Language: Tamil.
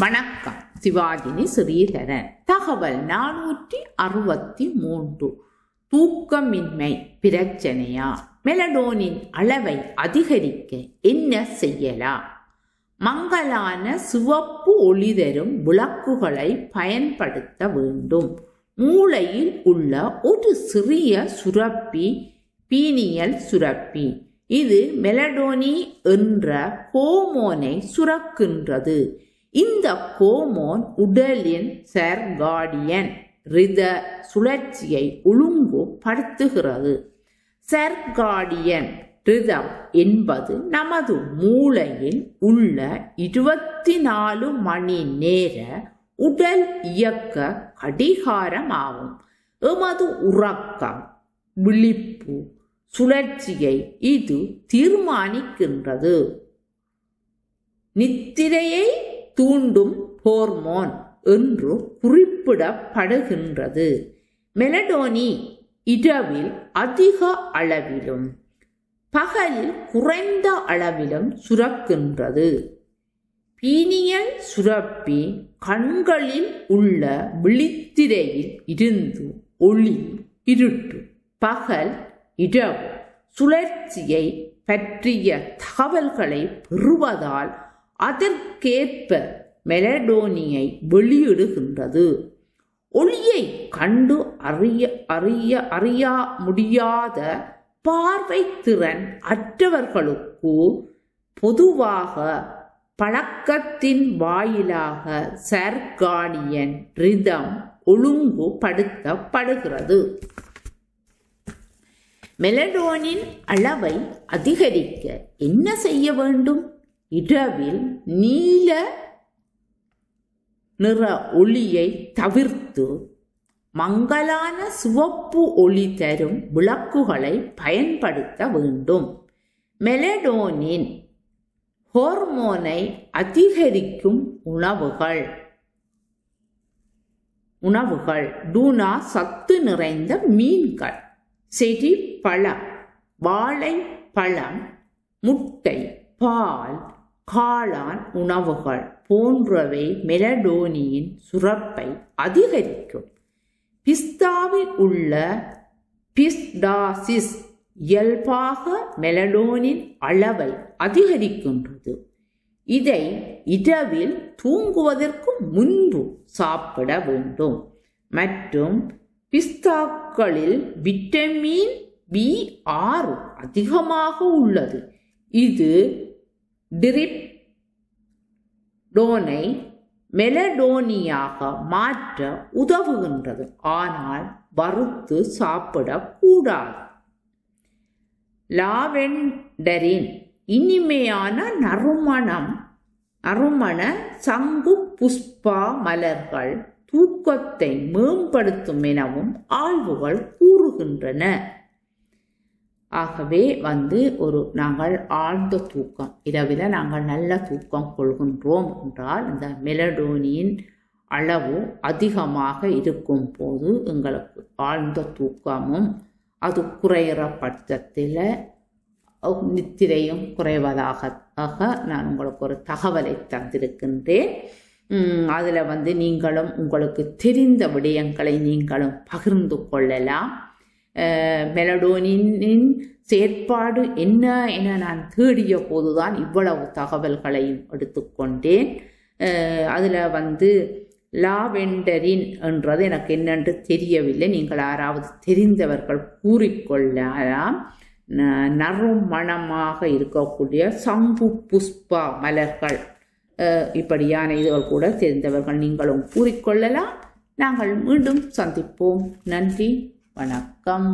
வணக்கம். சிவாஜினி ஸ்ரீதரன். தகவல் 463. தூக்கமின்மை பிரச்சனையா? மெலடோனின் அளவை அதிகரிக்க என்ன செய்யலாம்? மங்கலான சிவப்பு ஒளி தரும் விளக்குகளை பயன்படுத்த வேண்டும். மூளையில் உள்ள ஒரு சிறிய சுரப்பி பீனியல் சுரப்பி. இது மெலடோனி என்ற ஹோமோனை சுரக்கின்றது. இந்த ஹோமோன் உடலின் சர்காடியன் ரித சுழற்சியை ஒழுங்குபடுத்துகிறது. சர்காடியன் ரிதம் என்பது நமது மூளையில் உள்ள 24 மணி நேர உடல் இயக்க கடிகாரமாகும். எமது உறக்கம், விழிப்பு சுழற்சியை இது தீர்மானிக்கின்றது. நித்திரையை தூண்டும் ஹோர்மோன் என்று குறிப்பிடப்படுகின்றது. மெலடோனி இரவில் அதிக அளவிலும் பகலில் குறைந்த அளவிலும் சுரக்கின்றது. பீனியல் சுரப்பி கண்களில் உள்ள விழித்திரையில் இருந்து ஒளி, இருட்டு, பகல், இரவு சுழற்சியை பற்றிய தகவல்களை பெறுவதால் அதற்கேற்ப மெலடோனியை வெளியிடுகின்றது. ஒளியை கண்டு அறிய முடியாத பார்வை திறன் அற்றவர்களுக்கு பொதுவாக பழக்கத்தின் வாயிலாக சர்காடியன் ரிதம் ஒழுங்குபடுத்தப்படுகிறது. மெலடோனின் அளவை அதிகரிக்க என்ன செய்ய வேண்டும்? இரவில் நீல நிற ஒளியை தவிர்த்து மங்கலான சிவப்பு ஒளி தரும் விளக்குகளை பயன்படுத்த வேண்டும். மெலடோனின் ஹோர்மோனை அதிகரிக்கும் உணவுகள் டூனா சத்து நிறைந்த மீன்கள், செடி பழம், வாழைப்பழம், முட்டை, பால், காளான் உணவுகள் போன்றவை மெலடோனியின் சுரப்பை அதிகரிக்கும். பிஸ்தாவில் உள்ள பிஸ்டாசிஸ் இயல்பாக மெலடோனின் அளவை அதிகரிக்கின்றது. இதை இரவில் தூங்குவதற்கு முன்பு சாப்பிட வேண்டும். மற்றும் பிஸ்தாக்களில் விட்டமின் B6 அதிகமாக உள்ளது. இது டிரிப்டோனை மெலடோனியாக மாற்ற உதவுகின்றது. ஆனால் வறுத்து சாப்பிடக்கூடாது. லாவெண்டரின் இனிமையான நறுமண சங்கு புஷ்பா மலர்கள் தூக்கத்தை மேம்படுத்தும் எனவும் ஆய்வுகள் கூறுகின்றன. ஆகவே நாங்கள் ஆழ்ந்த தூக்கம், இரவில் நாங்கள் நல்ல தூக்கம் கொள்கின்றோம் என்றால் இந்த மெலடோனின் அளவு அதிகமாக இருக்கும் போது எங்களுக்கு ஆழ்ந்த தூக்கமும் அது குறைகிற பட்சத்தில் நித்திரையும் குறைவதாக நான் உங்களுக்கு ஒரு தகவலை தந்திருக்கின்றேன். அதில் நீங்களும் உங்களுக்கு தெரிந்த விடயங்களை நீங்களும் பகிர்ந்து கொள்ளலாம். மெலடோனின் செயற்பாடு என்ன என நான் தேடிய போதுதான் இவ்வளவு தகவல்களையும் எடுத்துக்கொண்டேன். அதில் லாவெண்டரின் என்றது எனக்கு என்னென்று தெரியவில்லை. நீங்கள் யாராவது தெரிந்தவர்கள் கூறிக்கொள்ளலாம். நறுமணமாக இருக்கக்கூடிய சங்கு புஷ்பா மலர்கள் இப்படியான இதுகள் கூட தெரிந்தவர்கள் நீங்களும் கூறிக்கொள்ளலாம். நாங்கள் மீண்டும் சந்திப்போம். நன்றி, வணக்கம்.